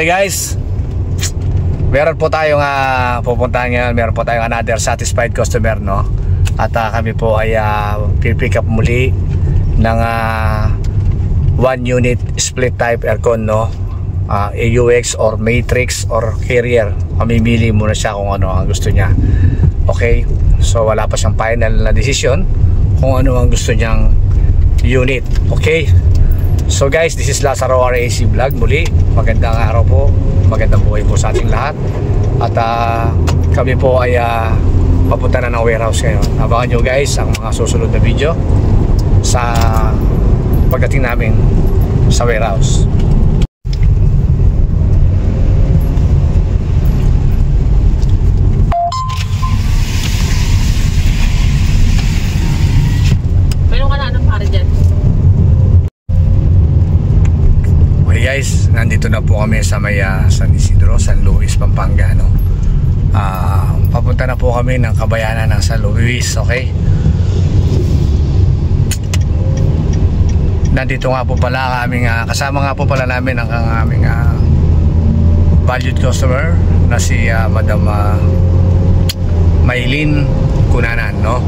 Okay guys, meron po tayong pupuntahan ngayon. Meron po tayong another satisfied customer, no? At kami po ay pipick up muli ng 1 unit split type aircon, no? AUX or Matrix or Carrier. Mamimili muna siya kung ano ang gusto niya. Okay, so wala pa siyang final na decision kung ano ang gusto niyang unit. Okay, so guys, this is Lazaro RAC Vlog muli. Magandang araw po, magandang buhay po sa ating lahat. At kami po ay papunta na ng warehouse ngayon. Abangan nyo guys ang mga susunod na video sa pagdating namin sa warehouse. Guys, nandito na po kami sa may San Isidro, San Luis, Pampanga, no? Papunta na po kami ng kabayanan ng San Luis, okay? Nandito nga po pala kaming kasama nga po pala namin ang aming valued customer na si Madam Maylin Cunanan, no?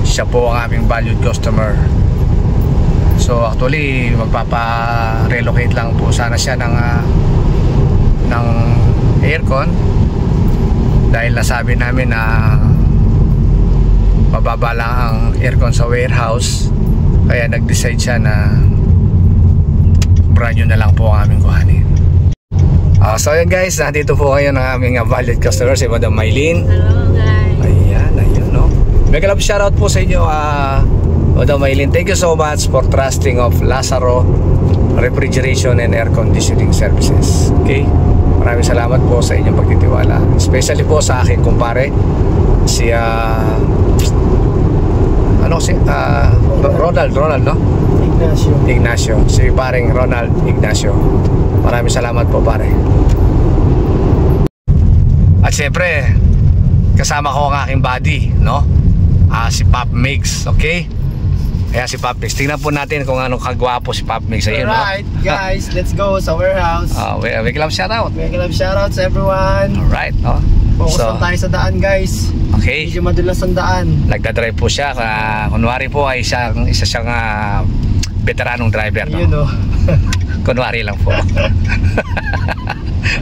Siya po ang aming valued customer. So actually magpapa-relocate lang po sana siya ng aircon dahil nasabi namin na mababa lang ang aircon sa warehouse, kaya nag-decide siya na brand new na lang po ang aming kuhanin. So yun guys, nandito po ngayon ang aming valued customer, si Madam Maylin. Hello guys. Ayan, ayun, no? Mega love shoutout po sa inyo, Madam Maylin. Thank you so much for trusting of Lazaro Refrigeration and Air Conditioning Services. Okay? Maraming salamat po sa inyong pagtitiwala. Especially po sa aking kumpare, si Ronald, no? Ignacio. Si paring Ronald Ignacio. Maraming salamat po, pare. At siyempre, kasama ko ang aking buddy, no? Si Pop Mix, okay? Kaya si Pop Mix, tingnan po natin kung anong kagwapo si Pop Mix. Ayun, alright, no? Guys, let's go sa warehouse. Big love shoutout. Big love shoutout sa everyone. Alright, no? Focus lang tayo sa daan, guys. Okay. Medyo madulas ang daan. Nagdadrive po siya. Kunwari po ay isa siyang veteranong driver, no? Yun, no? Kunwari lang po.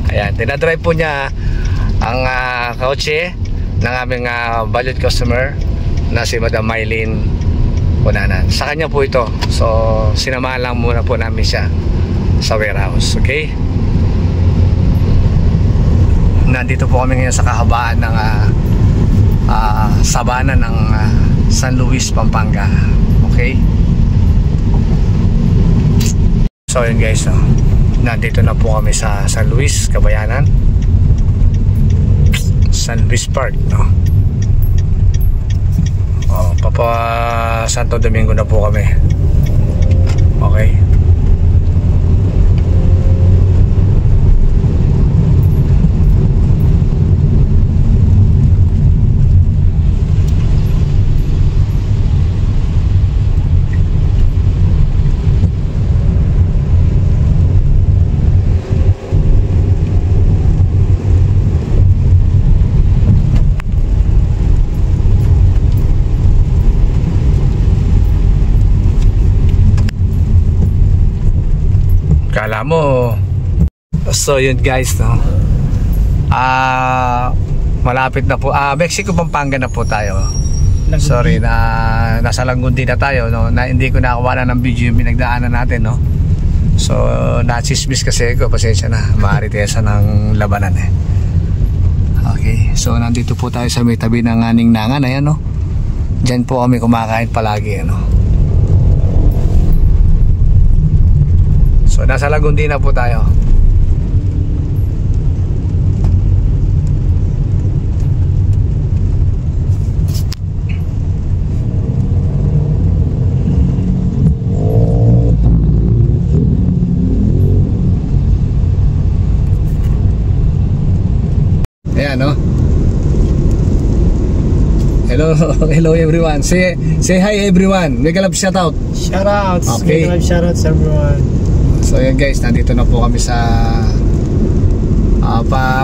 Ayan, dinadrive po niya ang kotse ng aming valued customer na si Madam Maylin Cunanan. Sa kanya po ito. So sinamahan lang muna po namin siya sa warehouse. Okay, nandito po kami ngayon sa kahabaan ng sabana ng San Luis, Pampanga. Okay, so yun guys, no? Nandito na po kami sa San Luis, Kabayanan, San Luis Park, no? Papa Santo Domingo na po kami. Okay. Kala mo. So yun guys, no? Malapit na po. Mexico, Pampanga na po tayo. Sorry na nasa Langundi na tayo, no? Na hindi ko nakakuha ng video yung pinagdaanan natin, no? So nachismis kasi ko, pasensya na. Maaritesa ng labanan eh. Okay, so nandito po tayo sa may tabi ng Ningnangan. Ayan, no? Diyan po kami kumakain palagi, ano? So nasa Lagundi na po tayo. Ayan, no? Hello everyone. Say hi everyone. Mega love shoutout. Shoutouts. Okay. Mega love shoutouts everyone. So yan guys, nandito na po kami sa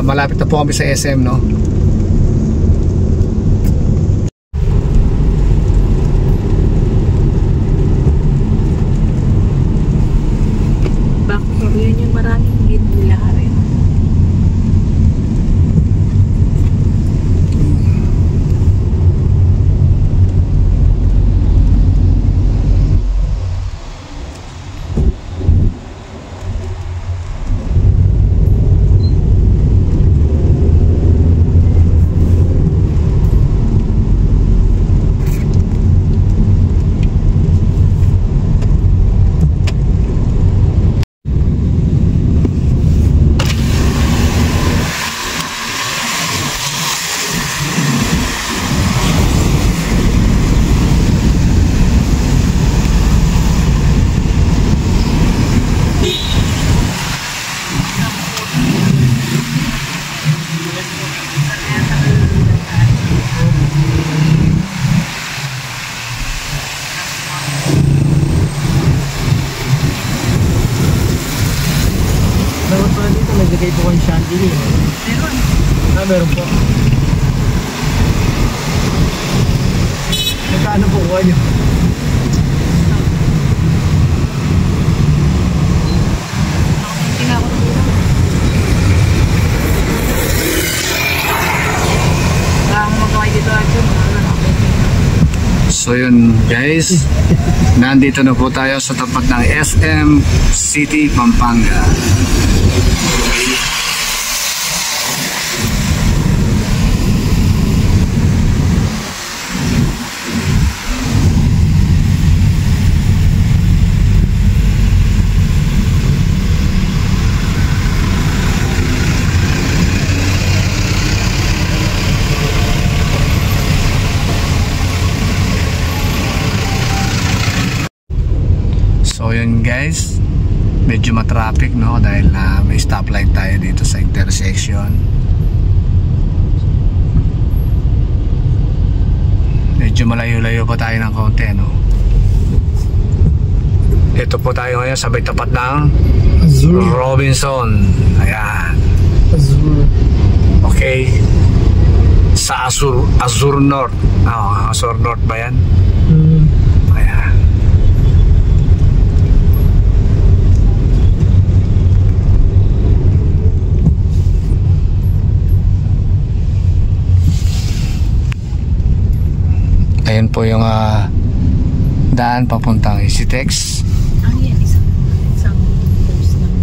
Malapit na po kami sa SM, no? Bakit yun yung maraming gate nila rin. Dapat pala dito, naglagay po kang chandelier. Meron. Meron po. Magkano po kuha nyo? Tingnan ko dito. Ang magkakay dito at yun. So yun guys, nandito na po tayo sa tapat ng SM City, Pampanga. So yun guys, medyo matraffic, no, dahil may stoplight tayo dito sa intersection. Medyo malayo-layo pa tayo ng konti, no. Ito po tayo ngayon sa may tapat ng Azure. Robinson. Ayan. Azure. Okay. Sa Azure North. Azure North ba yan? Ayan. Ayan po yung daan papuntang Isitex. Ano yan? Isang post lang.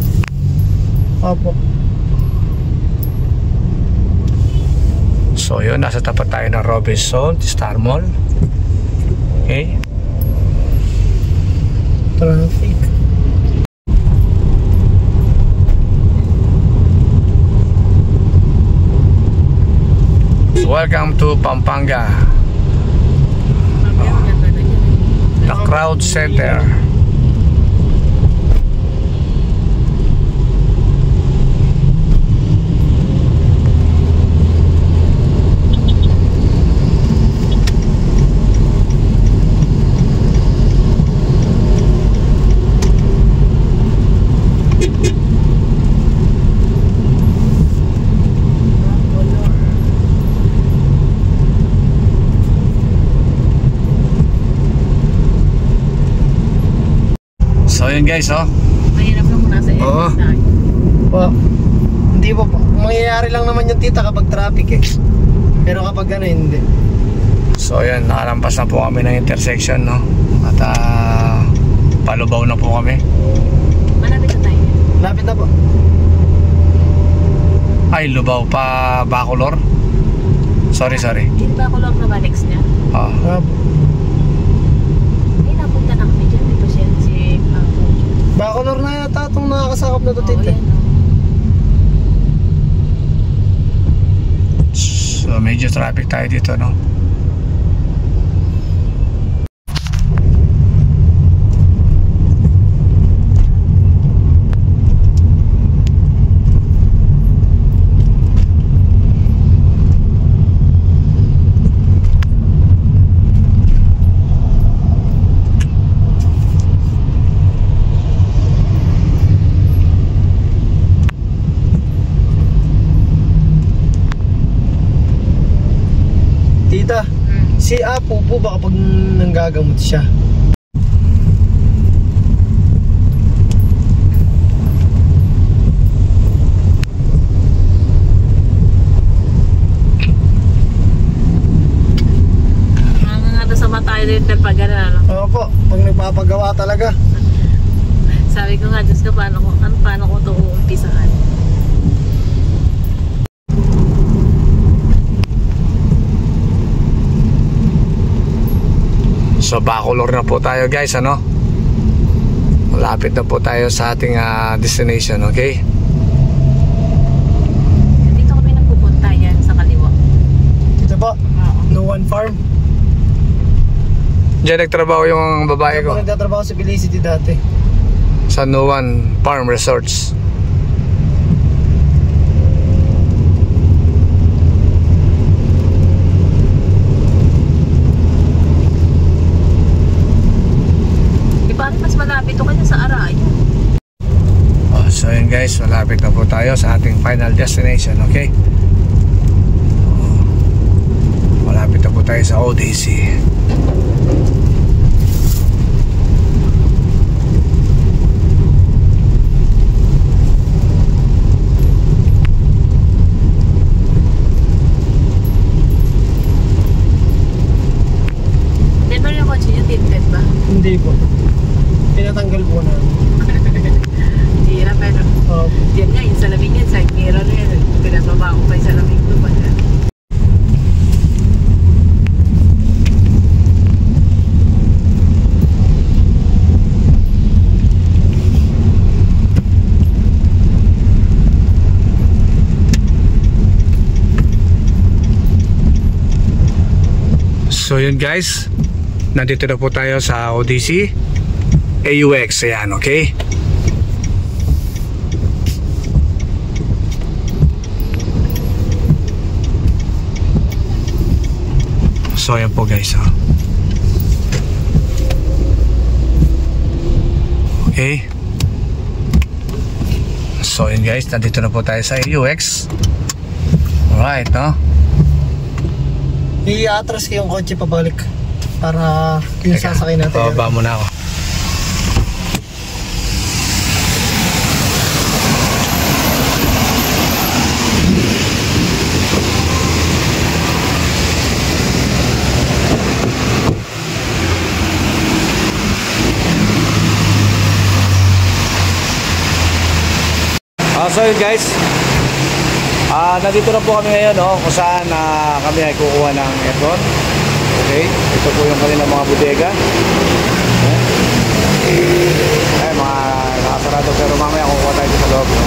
Opo. So yun, nasa tapat tayo ng Robinson Star Mall. Okay. Traffic. Welcome to Pampanga, Ang ganda na dyan. the crowd center. So yun guys, oh. Mahirap lang muna sa Oo. Po. Hindi po. Mangyayari lang naman yung tita kapag traffic eh. Pero kapag ano, hindi. So yun, nakalampas na po kami ng intersection, no. At palubaw na po kami. Malapit na tayo. Lapit na po. Ay, lubaw pa Bacolor. Sorry. Hindi ba ako lang na baliks niya? Ah. Ay, napunta na kami dyan. May pasyente si Paco. Bacolor na yata itong nakakasakop na to Oo, tita. yan, no? So medyo traffic tayo dito, no. Si Apo po baka pag nanggagamot siya. Nangangado sa mata tayo din pag gano'n, ano? Opo, pag nagpapagawa talaga. Sabi ko nga, Diyos ko, paano ko ito uumpisahan? So Bacolor na po tayo guys, ano? Malapit na po tayo sa ating destination, okay? Dito kami nagpupunta yan sa kaliwa. Ito po, No One Farm. Diyan nagtrabaho yung babae ko Ako nagtatrabaho sa Felicity dati. sa No One Farm Resorts. Di ba mas malapit ito kanya sa Araya? Oh, so yun guys, malapit na po tayo sa ating final destination, okay? Oh, malapit na po tayo sa ODC. Di ba yung kotse niya tinted ba? Hindi po. Pinatanggal po na. Hira, pero Opo. yan nga, yung salamin yan, side mirror na yan. Pinababa ko pa yung salamin ko pa. So yun guys, nandito na po tayo sa ODC AUX, ayan, okay? So ayan po guys, oh. Okay. So yun guys, nandito na po tayo sa AUX. Alright, no? I-atras ko yung kotse pabalik para yung sasakay natin. Bababa muna ako. So yun guys, nandito na po kami ngayon, no, kung saan kami ay kukuha ng aircon. Okay, ito po yung kanilang mga bodega. Ay, mga nakasarado, pero mamaya kukuha tayo sa loob, no?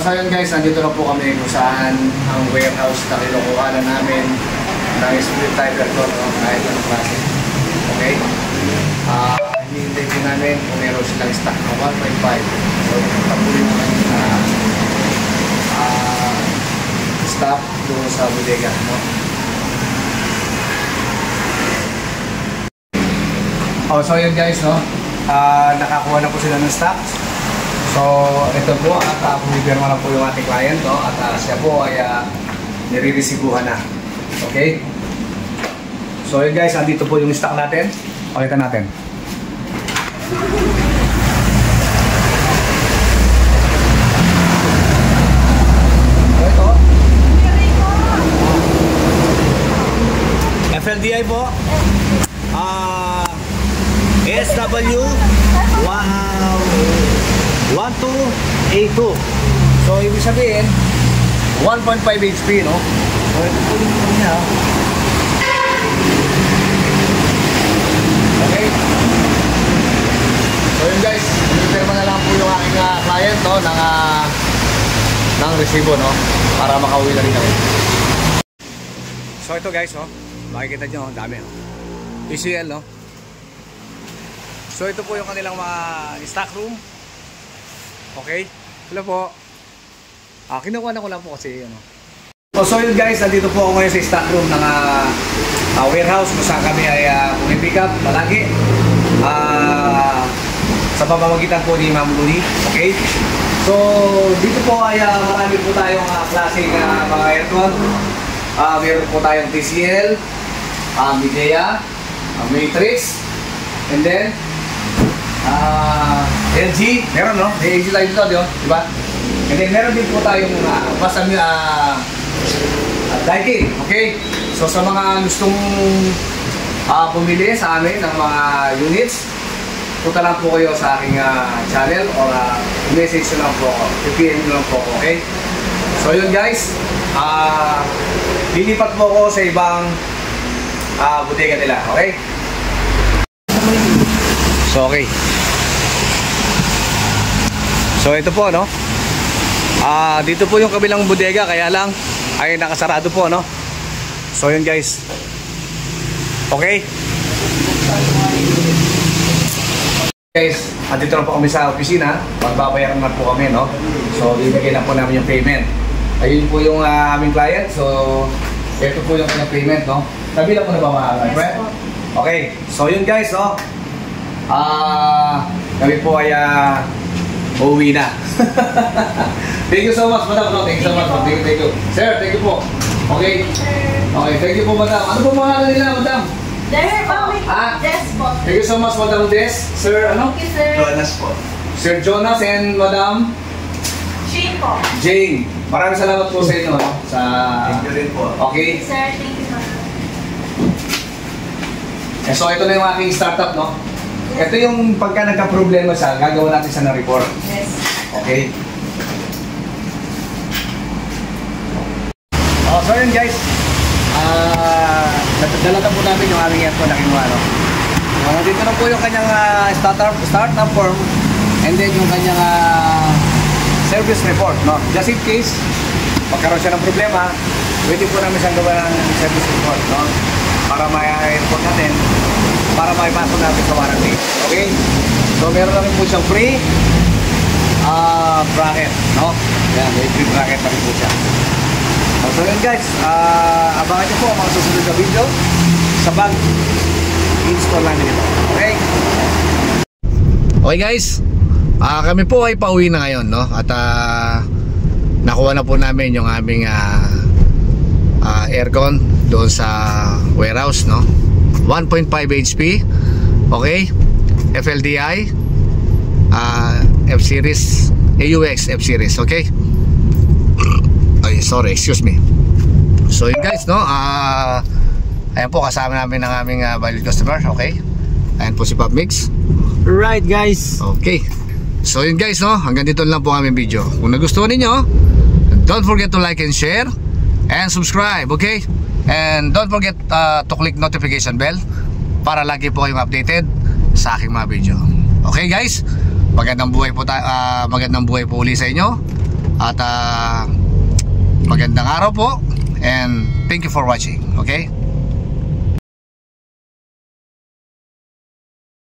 So yun guys, nandito na po kami kung saan ang warehouse na kinukuha na namin ng split type aircon, no? Kahit anong klase. Okay, hinihintay din namin kung meron silang stock ng 1.5. So, tapunin naman yung stock doon sa bodega, no? So yun guys, no? Nakakuha na po sila ng stock. So, ito po, at pumipirma na po yung ating client, no? At siya po ay nire-receivehan na. Okay? So yun guys, andito po yung stock natin. Pakita natin. Ito. FLDI po. SW 1282. So ibig sabihin 1.5 HP, no? So ito po yung niya. Okay. So yun guys, pinipirma na lang po yung aking client, no, ng resibo, no, para makauwi na rin kami. So ito guys, oh, makikita nyo, dami, no? PCL, no? So ito po yung kanilang mga stock room. Okay. Hello po. Kinukuha na ko lang po kasi, ano. So yun guys, nandito po ako ngayon sa stock room ng warehouse kung saan kami ay pumipick up palagi sa pamamagitan po ni Ma'am Luni. Okay? So, dito po ay marami po tayong klaseng mga aircon. Meron po tayong TCL, Midea, Matrix, and then LG, meron no? May LG tayo dito, di ba? And then meron din po tayong Daikin, okay? So sa mga gustong bumili sa amin ng mga units, punta lang po kayo sa aking channel or message nyo lang po ako, i-PM nyo lang po ako, okay? So yun guys, lilipat po ako sa ibang bodega nila, okay? So okay. So ito po no. Dito po yung kabilang bodega, kaya lang ay nakasarado po no. So yun guys. Okay. Guys, dito na po kami sa opisina. Magbabayaran na po kami no. So bibigyan na po namin yung payment. Ayun po yung aming client. So ito po yung kanyang payment no. Sabi lang po na ba mga friend? Okay. So yun guys no. Kami po ay uuwi na. Thank you so much, madam. No? Thank you so much. Thank you. Sir, thank you po. Okay. Okay, thank you po, madam. Ano po mga nila, madam? Des po. Thank you so much, madam Des. Sir, ano? Thank you, sir. Jonas po. Sir Jonas and madam Jane po. Jane. Maraming salamat po sa inyo. No? Sa... Thank you rin po. Okay. Sir, thank you so much. So, ito na yung aking startup, no? Ito yung pagka nagka-problema siya, gagawa natin siya ng report. Yes. Okay. So yun guys, dala po namin yung aming aircon na kinuha, no? Dito na po yung kanyang startup form and then yung kanyang service report, no? Just in case magkaroon siya ng problema, pwede po namin siyang gawa ng service report, no? Para ma-report natin, para maipasok natin sa warranty. Okay? So meron namin po siyang free bracket, no? Yan, may free bracket na rin po siya. So yun guys, abangan nyo po ang mga susunod na video sa install namin ito. Okay? Okay guys, kami po ay pauwi na ngayon, no? At nakuha na po namin yung aming aircon doon sa warehouse, no? 1.5 HP, okay? FLDI, F-Series, AUX F-Series, okay? Ay, sorry, excuse me. So yun guys, no? Ayan po, kasama namin ng aming valued customer, okay? Ayan po si Pop Mix. Right guys. Okay. So yun guys, no? Hanggang dito lang po ang aming video. Kung nagustuhan ninyo, don't forget to like and share and subscribe, okay? And don't forget to click notification bell para lagi po kayong updated sa aking mga video. Okay guys? Magandang buhay po uli sa inyo. At magandang araw po and thank you for watching. Okay?